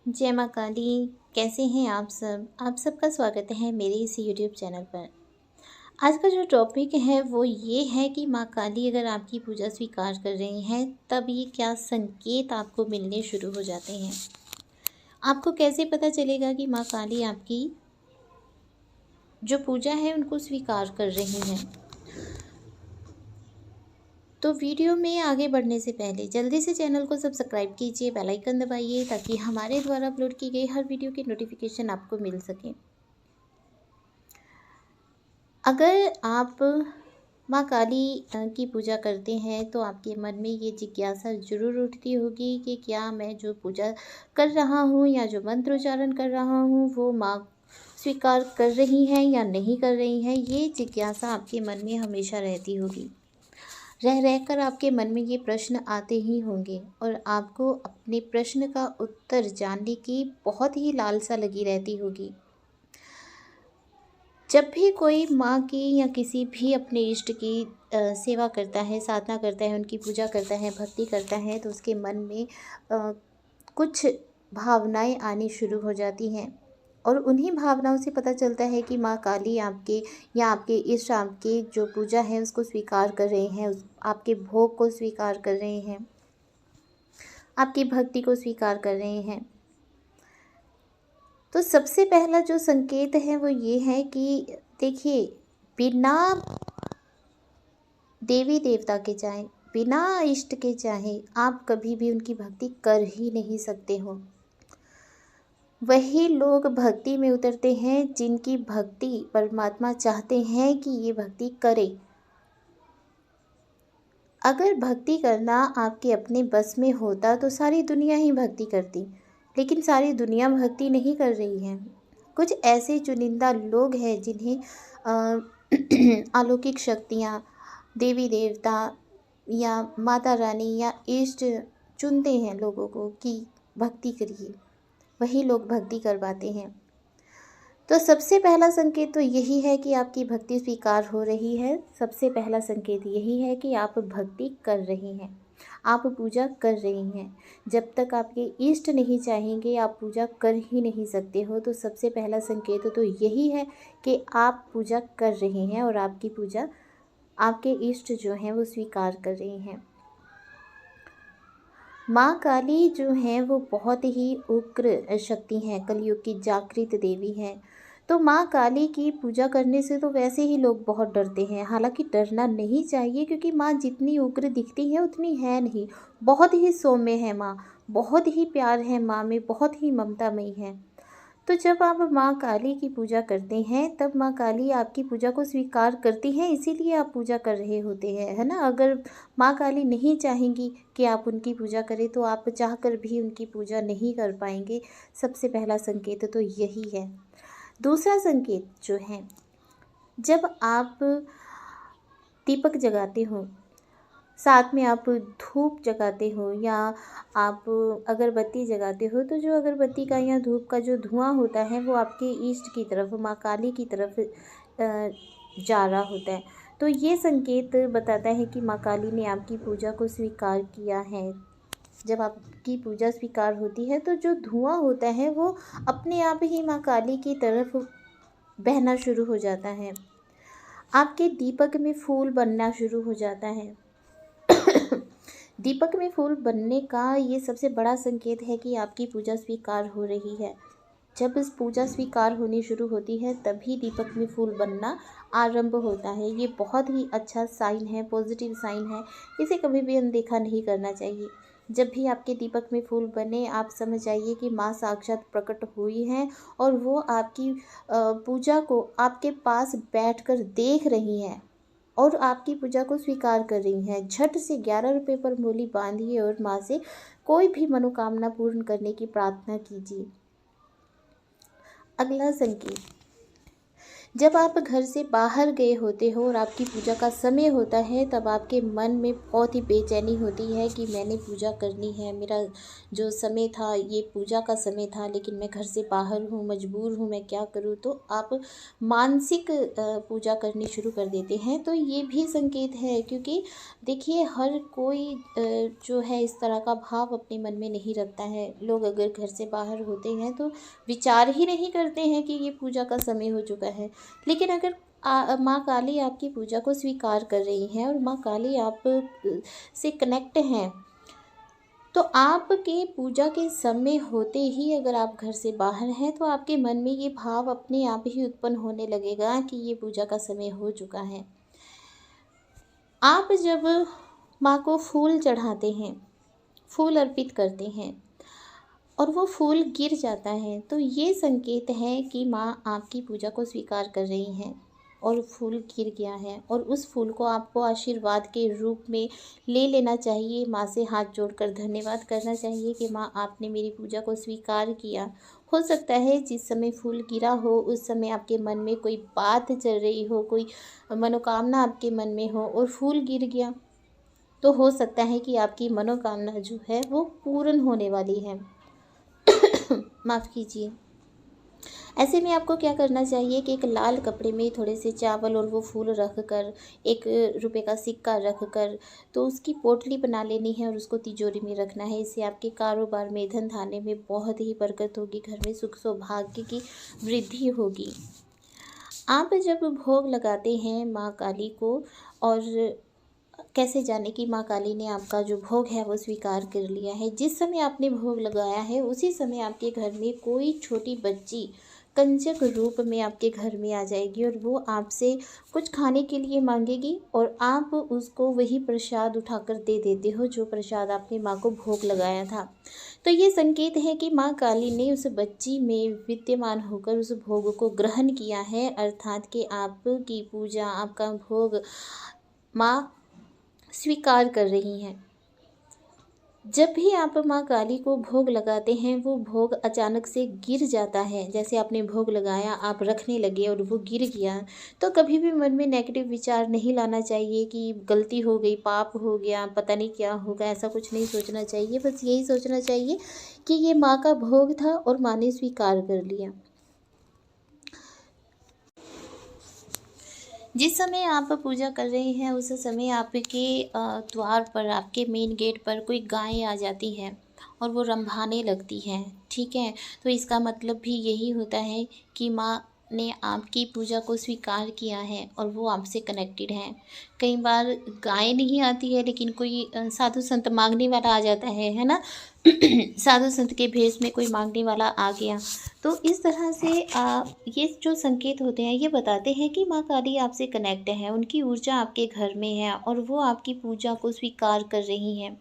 जय माँ काली। कैसे हैं आप सब? आप सबका स्वागत है मेरे इस यूट्यूब चैनल पर। आज का जो टॉपिक है वो ये है कि माँ काली अगर आपकी पूजा स्वीकार कर रही हैं तब ये क्या संकेत आपको मिलने शुरू हो जाते हैं। आपको कैसे पता चलेगा कि माँ काली आपकी जो पूजा है उनको स्वीकार कर रही हैं। तो वीडियो में आगे बढ़ने से पहले जल्दी से चैनल को सब्सक्राइब कीजिए, बेल आइकन दबाइए ताकि हमारे द्वारा अपलोड की गई हर वीडियो की नोटिफिकेशन आपको मिल सके। अगर आप माँ काली की पूजा करते हैं तो आपके मन में ये जिज्ञासा ज़रूर उठती होगी कि क्या मैं जो पूजा कर रहा हूँ या जो मंत्र उच्चारण कर रहा हूँ वो माँ स्वीकार कर रही हैं या नहीं कर रही हैं। ये जिज्ञासा आपके मन में हमेशा रहती होगी। रह रहकर आपके मन में ये प्रश्न आते ही होंगे और आपको अपने प्रश्न का उत्तर जानने की बहुत ही लालसा लगी रहती होगी। जब भी कोई माँ की या किसी भी अपने इष्ट की सेवा करता है, साधना करता है, उनकी पूजा करता है, भक्ति करता है तो उसके मन में कुछ भावनाएं आनी शुरू हो जाती हैं और उन्हीं भावनाओं से पता चलता है कि माँ काली आपके या आपके इष्ट आपके जो पूजा है उसको स्वीकार कर रहे हैं, उस आपके भोग को स्वीकार कर रहे हैं, आपकी भक्ति को स्वीकार कर रहे हैं। तो सबसे पहला जो संकेत है वो ये है कि देखिए, बिना देवी देवता के चाहे, बिना इष्ट के चाहे आप कभी भी उनकी भक्ति कर ही नहीं सकते हो। वही लोग भक्ति में उतरते हैं जिनकी भक्ति परमात्मा चाहते हैं कि ये भक्ति करें। अगर भक्ति करना आपके अपने बस में होता तो सारी दुनिया ही भक्ति करती, लेकिन सारी दुनिया भक्ति नहीं कर रही है। कुछ ऐसे चुनिंदा लोग हैं जिन्हें अलौकिक शक्तियाँ, देवी देवता या माता रानी या इष्ट चुनते हैं लोगों को कि भक्ति करिए, वही लोग भक्ति करवाते हैं। तो सबसे पहला संकेत तो यही है कि आपकी भक्ति स्वीकार हो रही है। सबसे पहला संकेत यही है कि आप भक्ति कर रही हैं, आप पूजा कर रही हैं। जब तक आपके इष्ट नहीं चाहेंगे आप पूजा कर ही नहीं सकते हो। तो सबसे पहला संकेत तो यही है कि आप पूजा कर रही हैं और आपकी पूजा आपके इष्ट जो हैं वो स्वीकार कर रही हैं। माँ काली जो हैं वो बहुत ही उग्र शक्ति हैं, कलयुग की जागृत देवी हैं। तो माँ काली की पूजा करने से तो वैसे ही लोग बहुत डरते हैं, हालांकि डरना नहीं चाहिए क्योंकि माँ जितनी उग्र दिखती है उतनी है नहीं। बहुत ही सौम्य है माँ, बहुत ही प्यार है माँ में, बहुत ही ममतामयी है। तो जब आप माँ काली की पूजा करते हैं तब माँ काली आपकी पूजा को स्वीकार करती हैं, इसीलिए आप पूजा कर रहे होते हैं, है ना। अगर माँ काली नहीं चाहेंगी कि आप उनकी पूजा करें तो आप चाहकर भी उनकी पूजा नहीं कर पाएंगे। सबसे पहला संकेत तो यही है। दूसरा संकेत जो है, जब आप दीपक जगाते हो, साथ में आप धूप जगाते हो या आप अगरबत्ती जगाते हो, तो जो अगरबत्ती का या धूप का जो धुआं होता है वो आपके ईष्ट की तरफ, माँ काली की तरफ जा रहा होता है। तो ये संकेत बताता है कि माँ काली ने आपकी पूजा को स्वीकार किया है। जब आपकी पूजा स्वीकार होती है तो जो धुआं होता है वो अपने आप ही माँ काली की तरफ बहना शुरू हो जाता है, आपके दीपक में फूल बनना शुरू हो जाता है। दीपक में फूल बनने का ये सबसे बड़ा संकेत है कि आपकी पूजा स्वीकार हो रही है। जब इस पूजा स्वीकार होनी शुरू होती है तभी दीपक में फूल बनना आरंभ होता है। ये बहुत ही अच्छा साइन है, पॉजिटिव साइन है, इसे कभी भी अनदेखा नहीं करना चाहिए। जब भी आपके दीपक में फूल बने आप समझ जाइए कि माँ साक्षात प्रकट हुई हैं और वो आपकी पूजा को आपके पास बैठकर देख रही हैं और आपकी पूजा को स्वीकार कर रही हैं। झट से 11 रुपये पर मूली बांधिए और माँ से कोई भी मनोकामना पूर्ण करने की प्रार्थना कीजिए। अगला संकेत, जब आप घर से बाहर गए होते हो और आपकी पूजा का समय होता है, तब आपके मन में बहुत ही बेचैनी होती है कि मैंने पूजा करनी है, मेरा जो समय था ये पूजा का समय था, लेकिन मैं घर से बाहर हूँ, मजबूर हूँ, मैं क्या करूँ। तो आप मानसिक पूजा करनी शुरू कर देते हैं। तो ये भी संकेत है, क्योंकि देखिए हर कोई जो है इस तरह का भाव अपने मन में नहीं रखता है। लोग अगर घर से बाहर होते हैं तो विचार ही नहीं करते हैं कि ये पूजा का समय हो चुका है। लेकिन अगर माँ काली आपकी पूजा को स्वीकार कर रही हैं और माँ काली आप से कनेक्ट हैं, तो आपके पूजा के समय होते ही अगर आप घर से बाहर हैं, तो आपके मन में ये भाव अपने आप ही उत्पन्न होने लगेगा कि ये पूजा का समय हो चुका है। आप जब माँ को फूल चढ़ाते हैं, फूल अर्पित करते हैं और वो फूल गिर जाता है, तो ये संकेत है कि माँ आपकी पूजा को स्वीकार कर रही हैं और फूल गिर गया है, और उस फूल को आपको आशीर्वाद के रूप में ले लेना चाहिए। माँ से हाथ जोड़कर धन्यवाद करना चाहिए कि माँ आपने मेरी पूजा को स्वीकार किया। हो सकता है जिस समय फूल गिरा हो उस समय आपके मन में कोई बात चल रही हो, कोई मनोकामना आपके मन में हो और फूल गिर गया, तो हो सकता है कि आपकी मनोकामना जो है वो पूर्ण होने वाली है। माफ़ कीजिए। ऐसे में आपको क्या करना चाहिए कि एक लाल कपड़े में थोड़े से चावल और वो फूल रख कर, 1 रुपये का सिक्का रख कर, तो उसकी पोटली बना लेनी है और उसको तिजोरी में रखना है। इससे आपके कारोबार में, धन धान्य में बहुत ही बरकत होगी, घर में सुख सौभाग्य की वृद्धि होगी। आप जब भोग लगाते हैं माँ काली को, और कैसे जाने कि माँ काली ने आपका जो भोग है वो स्वीकार कर लिया है। जिस समय आपने भोग लगाया है उसी समय आपके घर में कोई छोटी बच्ची कंजक रूप में आपके घर में आ जाएगी और वो आपसे कुछ खाने के लिए मांगेगी, और आप उसको वही प्रसाद उठाकर दे देते हो जो प्रसाद आपने माँ को भोग लगाया था। तो ये संकेत है कि माँ काली ने उस बच्ची में विद्यमान होकर उस भोग को ग्रहण किया है, अर्थात कि आपकी पूजा, आपका भोग माँ स्वीकार कर रही हैं। जब भी आप माँ काली को भोग लगाते हैं, वो भोग अचानक से गिर जाता है। जैसे आपने भोग लगाया, आप रखने लगे और वो गिर गया, तो कभी भी मन में नेगेटिव विचार नहीं लाना चाहिए कि गलती हो गई, पाप हो गया, पता नहीं क्या होगा। ऐसा कुछ नहीं सोचना चाहिए। बस यही सोचना चाहिए कि ये माँ का भोग था और माँ ने स्वीकार कर लिया। जिस समय आप पूजा कर रहे हैं उस समय आपके द्वार पर, आपके मेन गेट पर कोई गाय आ जाती है और वो रंभाने लगती है, ठीक है। तो इसका मतलब भी यही होता है कि माँ ने आपकी पूजा को स्वीकार किया है और वो आपसे कनेक्टेड है। कई बार गाय नहीं आती है, लेकिन कोई साधु संत मांगने वाला आ जाता है ना। साधु संत के भेष में कोई मांगने वाला आ गया, तो इस तरह से ये जो संकेत होते हैं ये बताते हैं कि माँ काली आपसे कनेक्ट है, उनकी ऊर्जा आपके घर में है और वो आपकी पूजा को स्वीकार कर रही हैं।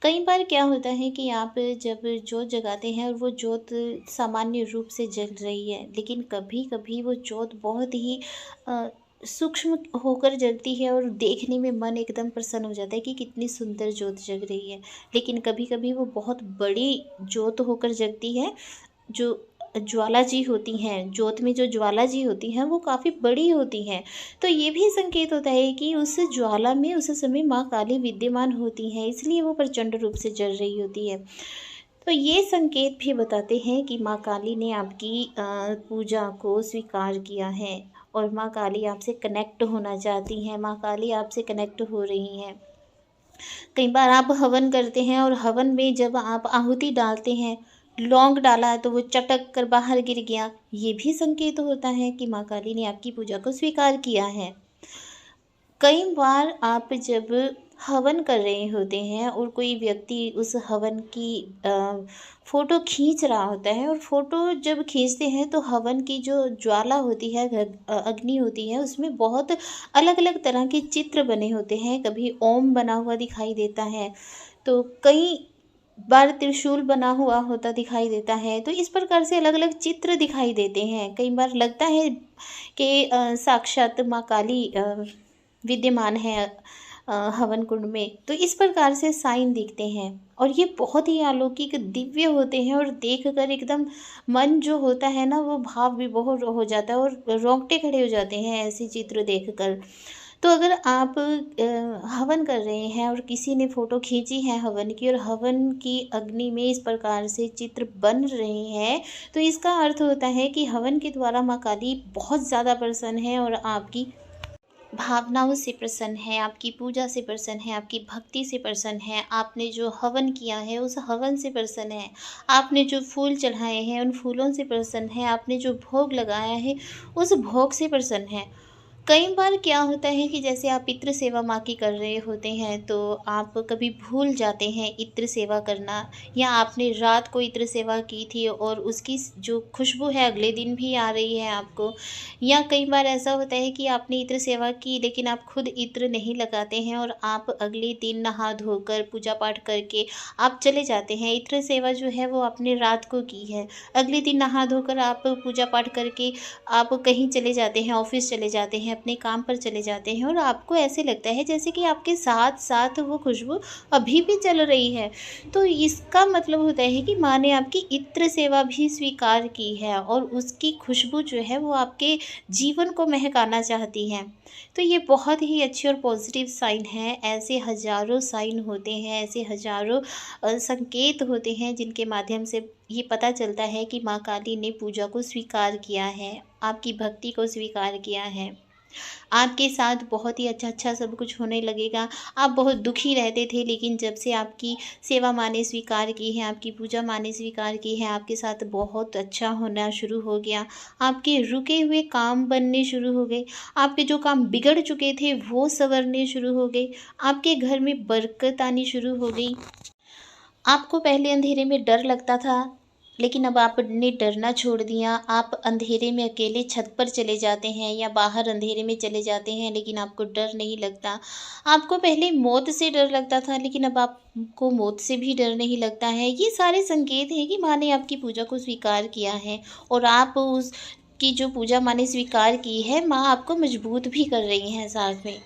कई बार क्या होता है कि आप जब जोत जगाते हैं और वो जोत सामान्य रूप से जल रही है, लेकिन कभी कभी वो जोत बहुत ही सूक्ष्म होकर जलती है और देखने में मन एकदम प्रसन्न हो जाता है कि कितनी सुंदर जोत जग रही है। लेकिन कभी कभी वो बहुत बड़ी जोत होकर जगती है। जो ज्वाला जी होती हैं, जोत में जो ज्वाला जी होती हैं वो काफ़ी बड़ी होती हैं। तो ये भी संकेत होता है कि उस ज्वाला में उस समय माँ काली विद्यमान होती हैं, इसलिए वो प्रचंड रूप से जल रही होती है। तो ये संकेत भी बताते हैं कि माँ काली ने आपकी पूजा को स्वीकार किया है और माँ काली आपसे कनेक्ट होना चाहती हैं, माँ काली आपसे कनेक्ट हो रही हैं। कई बार आप हवन करते हैं और हवन में जब आप आहुति डालते हैं, लौंग डाला है तो वो चटक कर बाहर गिर गया, ये भी संकेत होता है कि माँ काली ने आपकी पूजा को स्वीकार किया है। कई बार आप जब हवन कर रहे होते हैं और कोई व्यक्ति उस हवन की फ़ोटो खींच रहा होता है, और फ़ोटो जब खींचते हैं तो हवन की जो ज्वाला होती है, अग्नि होती है, उसमें बहुत अलग अलग तरह के चित्र बने होते हैं। कभी ओम बना हुआ दिखाई देता है, तो कई बार त्रिशूल बना हुआ होता दिखाई देता है। तो इस प्रकार से अलग अलग चित्र दिखाई देते हैं। कई बार लगता है कि साक्षात माँ काली विद्यमान है हवन कुंड में, तो इस प्रकार से साइन दिखते हैं और ये बहुत ही अलौकिक दिव्य होते हैं और देखकर एकदम मन जो होता है ना वो भाव विभोर हो जाता है और रोंगटे खड़े हो जाते हैं ऐसे चित्र देखकर। तो अगर आप हवन कर रहे हैं और किसी ने फ़ोटो खींची है हवन की और हवन की अग्नि में इस प्रकार से चित्र बन रहे हैं, तो इसका अर्थ होता है कि हवन के द्वारा माँ काली बहुत ज़्यादा प्रसन्न है और आपकी भावनाओं से प्रसन्न है, आपकी पूजा से प्रसन्न है, आपकी भक्ति से प्रसन्न है, आपने जो हवन किया है उस हवन से प्रसन्न है, आपने जो फूल चढ़ाए हैं उन फूलों से प्रसन्न है, आपने जो भोग लगाया है उस भोग से प्रसन्न है। कई बार क्या होता है कि जैसे आप इत्र सेवा माँ की कर रहे होते हैं तो आप कभी भूल जाते हैं इत्र सेवा करना, या आपने रात को इत्र सेवा की थी और उसकी जो खुशबू है अगले दिन भी आ रही है आपको, या कई बार ऐसा होता है कि आपने इत्र सेवा की लेकिन आप खुद इत्र नहीं लगाते हैं और आप अगले दिन नहा धोकर पूजा पाठ करके आप चले जाते हैं। इत्र सेवा जो है वो आपने रात को की है, अगले दिन नहा धोकर आप पूजा पाठ करके आप कहीं चले जाते हैं, ऑफ़िस चले जाते हैं, अपने काम पर चले जाते हैं और आपको ऐसे लगता है जैसे कि आपके साथ साथ वो खुशबू अभी भी चल रही है। तो इसका मतलब होता है कि माँ ने आपकी इत्र सेवा भी स्वीकार की है और उसकी खुशबू जो है वो आपके जीवन को महकाना चाहती है। तो ये बहुत ही अच्छी और पॉजिटिव साइन है। ऐसे हज़ारों साइन होते हैं, ऐसे हज़ारों संकेत होते हैं जिनके माध्यम से ये पता चलता है कि माँ काली ने पूजा को स्वीकार किया है, आपकी भक्ति को स्वीकार किया है। आपके साथ बहुत ही अच्छा सब कुछ होने लगेगा। आप बहुत दुखी रहते थे लेकिन जब से आपकी सेवा माँ ने स्वीकार की है, आपकी पूजा माँ ने स्वीकार की है, आपके साथ बहुत अच्छा होना शुरू हो गया। आपके रुके हुए काम बनने शुरू हो गए, आपके जो काम बिगड़ चुके थे वो सँवरने शुरू हो गए, आपके घर में बरकत आनी शुरू हो गई। आपको पहले अंधेरे में डर लगता था, लेकिन अब आपने डरना छोड़ दिया। आप अंधेरे में अकेले छत पर चले जाते हैं या बाहर अंधेरे में चले जाते हैं, लेकिन आपको डर नहीं लगता। आपको पहले मौत से डर लगता था, लेकिन अब आपको मौत से भी डर नहीं लगता है। ये सारे संकेत हैं कि माँ ने आपकी पूजा को स्वीकार किया है और आप उसकी जो पूजा माँ ने स्वीकार की है, माँ आपको मजबूत भी कर रही हैं साथ में।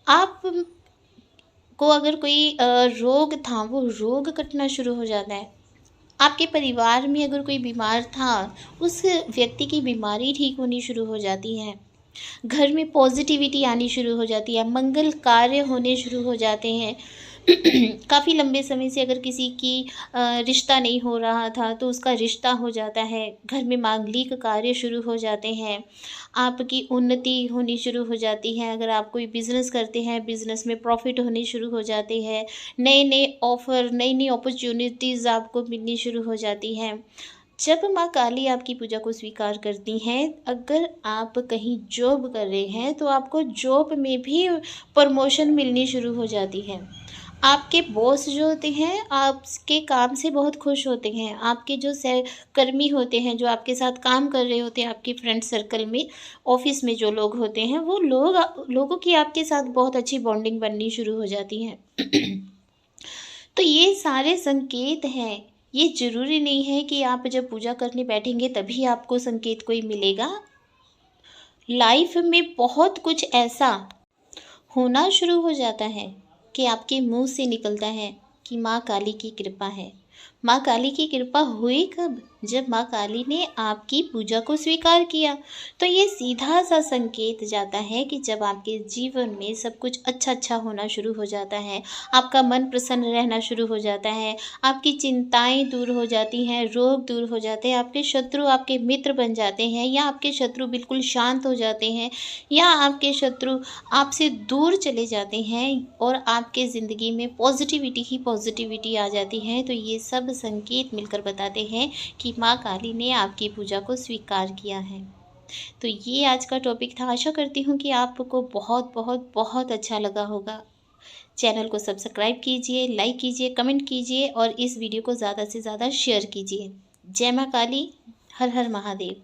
आप को अगर कोई रोग था वो रोग कटना शुरू हो जाता है। आपके परिवार में अगर कोई बीमार था उस व्यक्ति की बीमारी ठीक होनी शुरू हो जाती है। घर में पॉजिटिविटी आनी शुरू हो जाती है, मंगल कार्य होने शुरू हो जाते हैं। काफ़ी लंबे समय से अगर किसी की रिश्ता नहीं हो रहा था तो उसका रिश्ता हो जाता है। घर में मांगलिक कार्य शुरू हो जाते हैं, आपकी उन्नति होनी शुरू हो जाती है। अगर आप कोई बिज़नेस करते हैं, बिज़नेस में प्रॉफिट होने शुरू हो जाते हैं, नए-नए ऑफ़र, नई-नई अपॉर्च्युनिटीज़ आपको मिलनी शुरू हो जाती हैं। जब माँ काली आपकी पूजा को स्वीकार करती हैं, अगर आप कहीं जॉब कर रहे हैं तो आपको जॉब में भी प्रमोशन मिलनी शुरू हो जाती है। आपके बॉस जो होते हैं आपके काम से बहुत खुश होते हैं। आपके जो सहकर्मी होते हैं, जो आपके साथ काम कर रहे होते हैं, आपके फ्रेंड सर्कल में, ऑफ़िस में जो लोग होते हैं, वो लोगों की आपके साथ बहुत अच्छी बॉन्डिंग बननी शुरू हो जाती है। तो ये सारे संकेत हैं। ये ज़रूरी नहीं है कि आप जब पूजा करने बैठेंगे तभी आपको संकेत कोई मिलेगा। लाइफ में बहुत कुछ ऐसा होना शुरू हो जाता है कि आपके मुंह से निकलता है कि माँ काली की कृपा है। माँ काली की कृपा हुई कब? जब माँ काली ने आपकी पूजा को स्वीकार किया। तो ये सीधा सा संकेत जाता है कि जब आपके जीवन में सब कुछ अच्छा होना शुरू हो जाता है, आपका मन प्रसन्न रहना शुरू हो जाता है, आपकी चिंताएं दूर हो जाती हैं, रोग दूर हो जाते हैं, आपके शत्रु आपके मित्र बन जाते हैं, या आपके शत्रु बिल्कुल शांत हो जाते हैं, या आपके शत्रु आपसे दूर चले जाते हैं और आपके ज़िंदगी में पॉजिटिविटी ही पॉजिटिविटी आ जाती है। तो ये सब संकेत मिलकर बताते हैं कि माँ काली ने आपकी पूजा को स्वीकार किया है। तो ये आज का टॉपिक था। आशा करती हूँ कि आपको बहुत बहुत बहुत अच्छा लगा होगा। चैनल को सब्सक्राइब कीजिए, लाइक कीजिए, कमेंट कीजिए और इस वीडियो को ज़्यादा से ज़्यादा शेयर कीजिए। जय माँ काली, हर हर महादेव।